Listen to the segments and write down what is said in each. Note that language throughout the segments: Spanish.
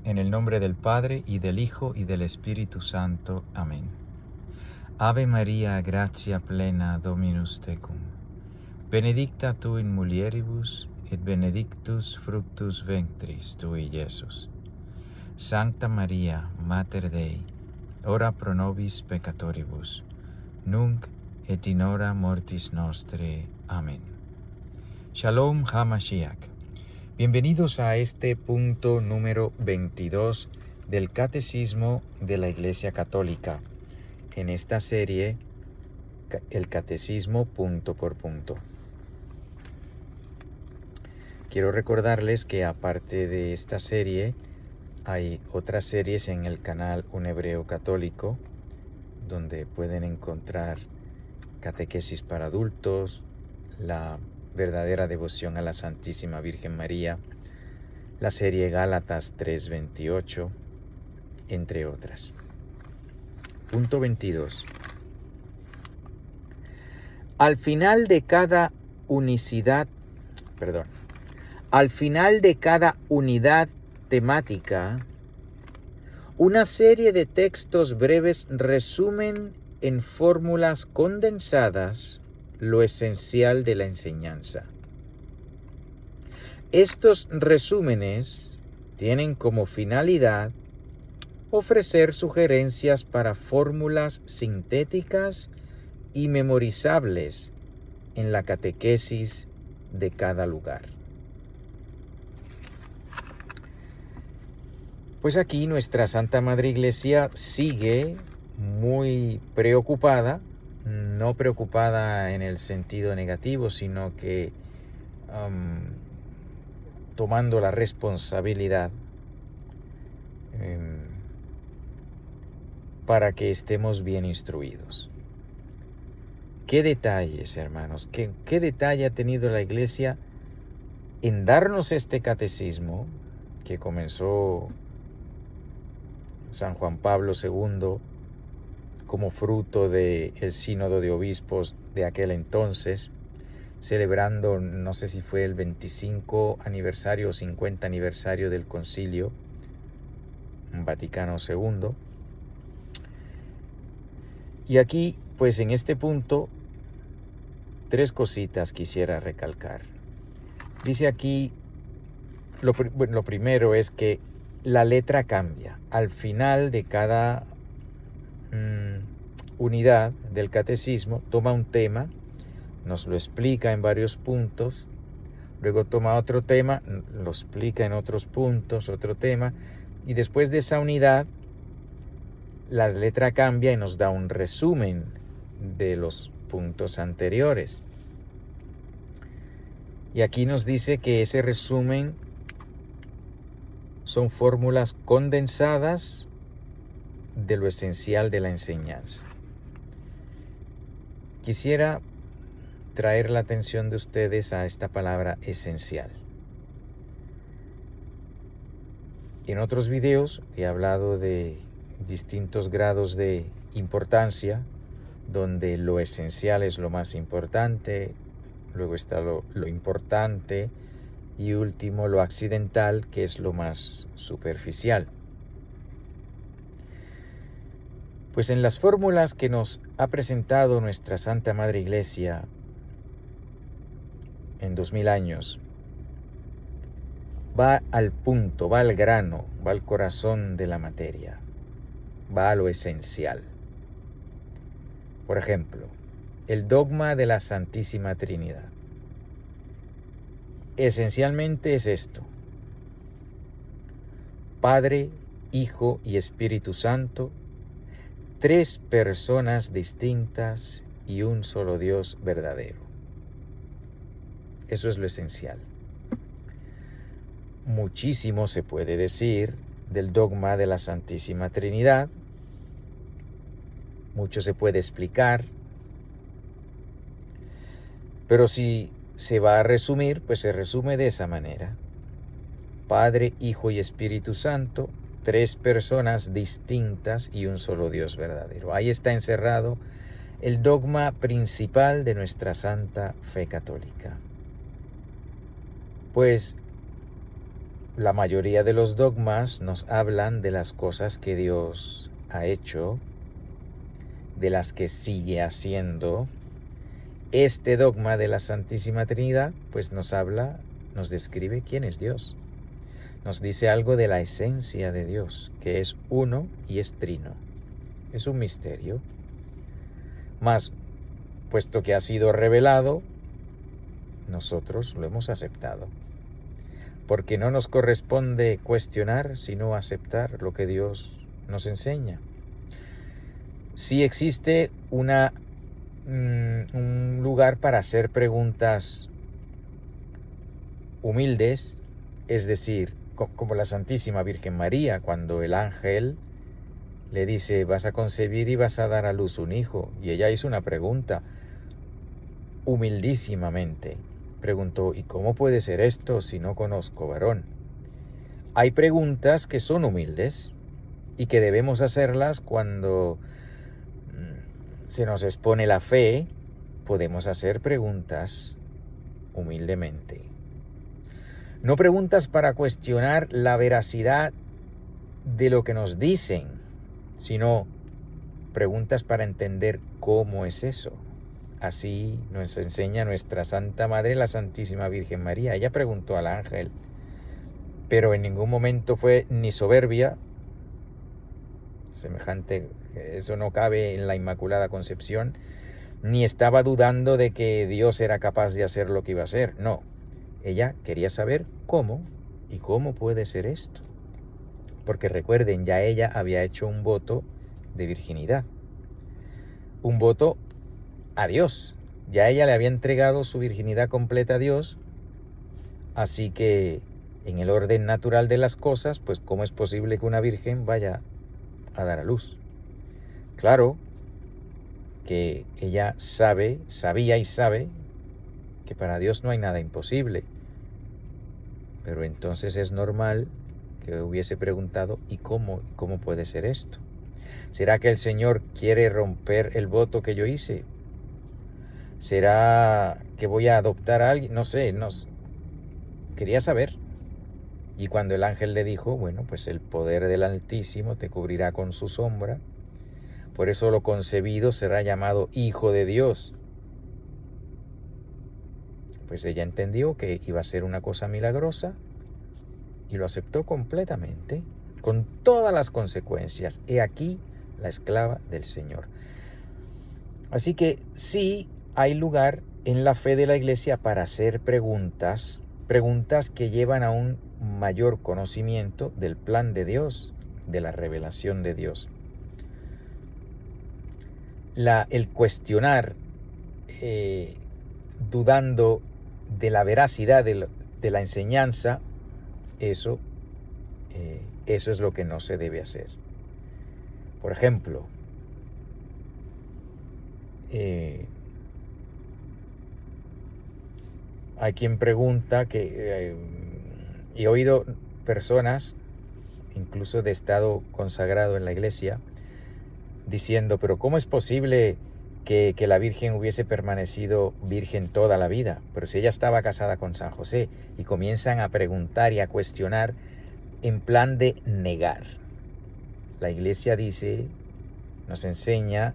En el nombre del Padre, y del Hijo, y del Espíritu Santo. Amén. Ave María, gratia plena, Dominus tecum. Benedicta tu in mulieribus, et benedictus fructus ventris tui, Iesus. Sancta Maria, Mater Dei, ora pro nobis peccatoribus, nunc et in hora mortis nostre. Amén. Shalom HaMashiach. Bienvenidos a este punto número 22 del Catecismo de la Iglesia Católica. En esta serie, el Catecismo punto por punto. Quiero recordarles que aparte de esta serie, hay otras series en el canal Un Hebreo Católico, donde pueden encontrar catequesis para adultos, la verdadera devoción a la Santísima Virgen María, la serie Gálatas 3:28, entre otras. Punto 22. Al final de cada unidad temática, una serie de textos breves resumen en fórmulas condensadas lo esencial de la enseñanza. Estos resúmenes tienen como finalidad ofrecer sugerencias para fórmulas sintéticas y memorizables en la catequesis de cada lugar. Pues aquí nuestra Santa Madre Iglesia sigue muy preocupada, no preocupada en el sentido negativo, sino que tomando la responsabilidad para que estemos bien instruidos. ¿Qué detalles, hermanos? ¿Qué detalle ha tenido la Iglesia en darnos este catecismo que comenzó San Juan Pablo II como fruto del sínodo de obispos de aquel entonces, celebrando, no sé si fue el 25 aniversario o 50 aniversario del Concilio Vaticano II. Y aquí, pues en este punto, tres cositas quisiera recalcar. Dice aquí, lo primero es que la letra cambia. Al final de cada unidad del catecismo, toma un tema, nos lo explica en varios puntos, luego toma otro tema, lo explica en otros puntos, otro tema, y después de esa unidad, la letra cambia y nos da un resumen de los puntos anteriores. Y aquí nos dice que ese resumen son fórmulas condensadas de lo esencial de la enseñanza. Quisiera traer la atención de ustedes a esta palabra esencial. En otros videos he hablado de distintos grados de importancia, donde lo esencial es lo más importante, luego está lo importante y último lo accidental, que es lo más superficial. Pues en las fórmulas que nos ha presentado nuestra Santa Madre Iglesia en 2000 años, va al punto, va al grano, va al corazón de la materia, va a lo esencial. Por ejemplo, el dogma de la Santísima Trinidad. Esencialmente es esto: Padre, Hijo y Espíritu Santo, tres personas distintas y un solo Dios verdadero. Eso es lo esencial. Muchísimo se puede decir del dogma de la Santísima Trinidad, mucho se puede explicar, pero si se va a resumir, pues se resume de esa manera: Padre, Hijo y Espíritu Santo, tres personas distintas y un solo Dios verdadero. Ahí está encerrado el dogma principal de nuestra santa fe católica. Pues la mayoría de los dogmas nos hablan de las cosas que Dios ha hecho, de las que sigue haciendo. Este dogma de la Santísima Trinidad pues nos habla, nos describe quién es Dios. Nos dice algo de la esencia de Dios, que es uno y es trino. Es un misterio. Mas, puesto que ha sido revelado, nosotros lo hemos aceptado. Porque no nos corresponde cuestionar, sino aceptar lo que Dios nos enseña. Sí existe un lugar para hacer preguntas humildes, es decir, como la Santísima Virgen María, cuando el ángel le dice, vas a concebir y vas a dar a luz un hijo, y ella hizo una pregunta, humildísimamente. Preguntó, ¿y cómo puede ser esto si no conozco varón? Hay preguntas que son humildes y que debemos hacerlas cuando se nos expone la fe. Podemos hacer preguntas humildemente. No preguntas para cuestionar la veracidad de lo que nos dicen, sino preguntas para entender cómo es eso. Así nos enseña nuestra Santa Madre, la Santísima Virgen María. Ella preguntó al ángel, pero en ningún momento fue ni soberbia, semejante, eso no cabe en la Inmaculada Concepción, ni estaba dudando de que Dios era capaz de hacer lo que iba a hacer. No, ella quería saber cómo y cómo puede ser esto. Porque recuerden, ya ella había hecho un voto de virginidad, un voto a Dios. Ya ella le había entregado su virginidad completa a Dios, así que en el orden natural de las cosas, pues ¿cómo es posible que una virgen vaya a dar a luz? Claro que ella sabía y sabe que para Dios no hay nada imposible, pero entonces es normal que hubiese preguntado, ¿y cómo puede ser esto? ¿Será que el Señor quiere romper el voto que yo hice? ¿Será que voy a adoptar a alguien? No sé, quería saber. Y cuando el ángel le dijo, bueno, pues el poder del Altísimo te cubrirá con su sombra, por eso lo concebido será llamado Hijo de Dios. Pues ella entendió que iba a ser una cosa milagrosa y lo aceptó completamente, con todas las consecuencias. He aquí la esclava del Señor. Así que sí hay lugar en la fe de la Iglesia para hacer preguntas que llevan a un mayor conocimiento del plan de Dios, de la revelación de Dios. El cuestionar, dudando de la veracidad de la enseñanza, eso es lo que no se debe hacer. Por ejemplo, hay quien pregunta que he oído personas, incluso de estado consagrado en la Iglesia, diciendo, pero ¿cómo es posible que la Virgen hubiese permanecido virgen toda la vida? Pero si ella estaba casada con San José, y comienzan a preguntar y a cuestionar en plan de negar. La Iglesia dice, nos enseña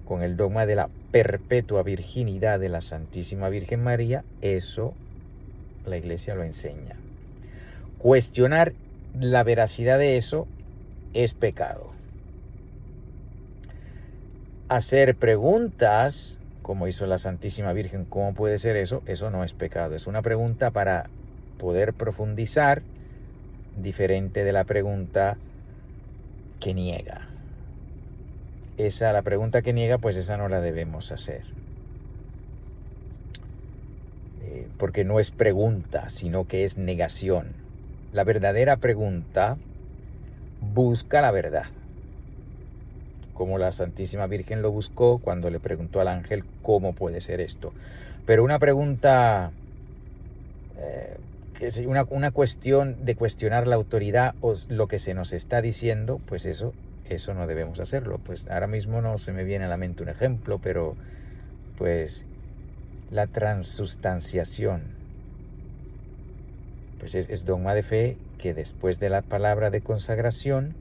con el dogma de la perpetua virginidad de la Santísima Virgen María, eso la Iglesia lo enseña. Cuestionar la veracidad de eso es pecado. Hacer preguntas, como hizo la Santísima Virgen, ¿cómo puede ser eso? Eso no es pecado. Es una pregunta para poder profundizar, diferente de la pregunta que niega. La pregunta que niega, pues esa no la debemos hacer. Porque no es pregunta, sino que es negación. La verdadera pregunta busca la verdad, como la Santísima Virgen lo buscó cuando le preguntó al ángel cómo puede ser esto. Pero una pregunta, una cuestión de cuestionar la autoridad o lo que se nos está diciendo, pues eso no debemos hacerlo. Pues ahora mismo no se me viene a la mente un ejemplo, pero pues la transustanciación. pues es dogma de fe que después de la palabra de consagración,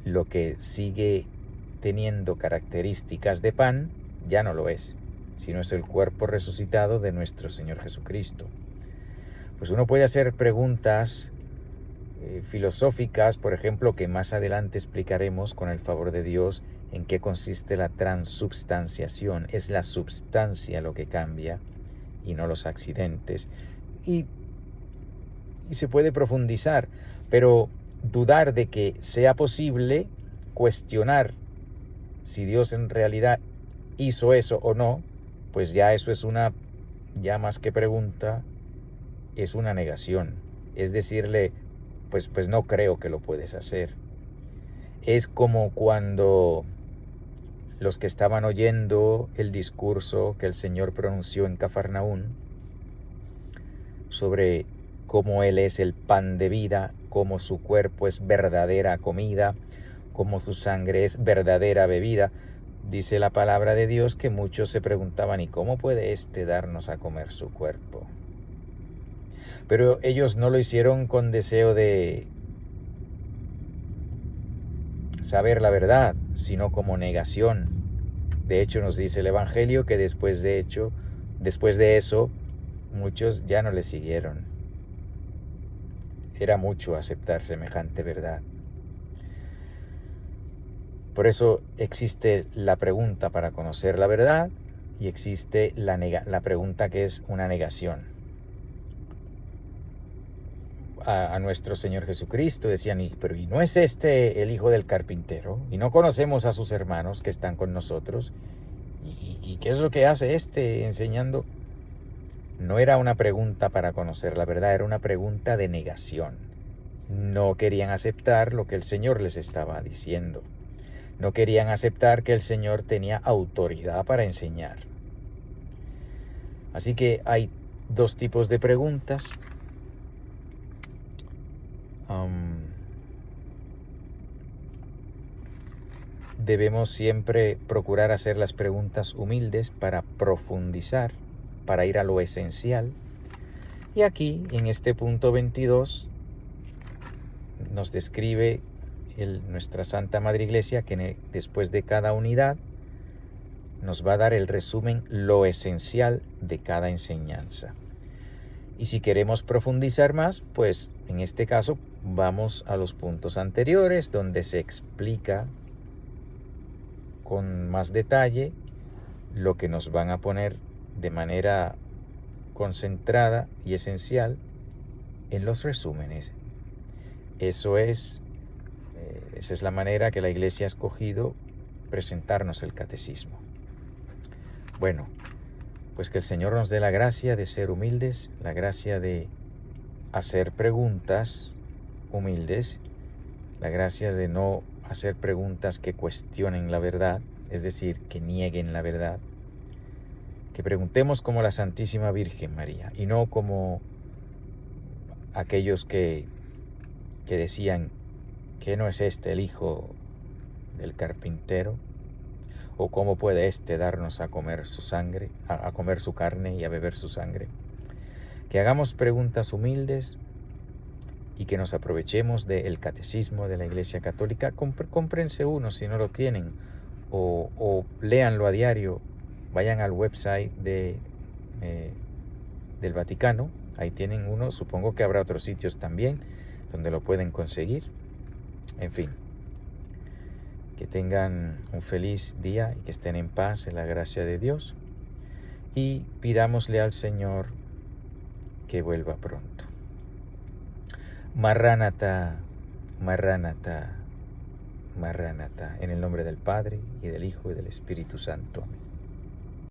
lo que sigue teniendo características de pan ya no lo es, sino es el cuerpo resucitado de nuestro Señor Jesucristo. Pues uno puede hacer preguntas filosóficas, por ejemplo, que más adelante explicaremos con el favor de Dios en qué consiste la transubstanciación. Es la substancia lo que cambia y no los accidentes. Y se puede profundizar, pero dudar de que sea posible cuestionar si Dios en realidad hizo eso o no, pues ya eso es ya más que pregunta, es una negación. Es decirle, pues no creo que lo puedes hacer. Es como cuando los que estaban oyendo el discurso que el Señor pronunció en Cafarnaún sobre cómo Él es el pan de vida, cómo su cuerpo es verdadera comida, cómo su sangre es verdadera bebida. Dice la palabra de Dios que muchos se preguntaban, ¿y cómo puede darnos a comer su cuerpo? Pero ellos no lo hicieron con deseo de saber la verdad, sino como negación. De hecho, nos dice el Evangelio que después de eso, muchos ya no le siguieron. Era mucho aceptar semejante verdad. Por eso existe la pregunta para conocer la verdad y existe la pregunta que es una negación. A nuestro Señor Jesucristo decían, pero ¿y no es este el hijo del carpintero? ¿Y no conocemos a sus hermanos que están con nosotros? ¿Y qué es lo que hace enseñando? No era una pregunta para conocer la verdad, era una pregunta de negación. No querían aceptar lo que el Señor les estaba diciendo. No querían aceptar que el Señor tenía autoridad para enseñar. Así que hay dos tipos de preguntas. Debemos siempre procurar hacer las preguntas humildes para profundizar, para ir a lo esencial. Y aquí, en este punto 22, nos describe nuestra Santa Madre Iglesia que después de cada unidad nos va a dar el resumen, lo esencial de cada enseñanza. Y si queremos profundizar más, pues en este caso vamos a los puntos anteriores donde se explica con más detalle lo que nos van a poner de manera concentrada y esencial en los resúmenes. Esa es la manera que la Iglesia ha escogido presentarnos el catecismo. Bueno, pues que el Señor nos dé la gracia de ser humildes, la gracia de hacer preguntas humildes, la gracia de no hacer preguntas que cuestionen la verdad, es decir, que nieguen la verdad. Que preguntemos como la Santísima Virgen María y no como aquellos que decían que no es el hijo del carpintero, o cómo puede darnos a comer su sangre, a comer su carne y a beber su sangre. Que hagamos preguntas humildes y que nos aprovechemos del catecismo de la Iglesia Católica. Cómprense uno si no lo tienen, o léanlo a diario. Vayan al website del Vaticano, ahí tienen uno, supongo que habrá otros sitios también donde lo pueden conseguir. En fin, que tengan un feliz día y que estén en paz en la gracia de Dios, y pidámosle al Señor que vuelva pronto. Marránata, Marránata, Marránata, en el nombre del Padre, y del Hijo, y del Espíritu Santo. Amén.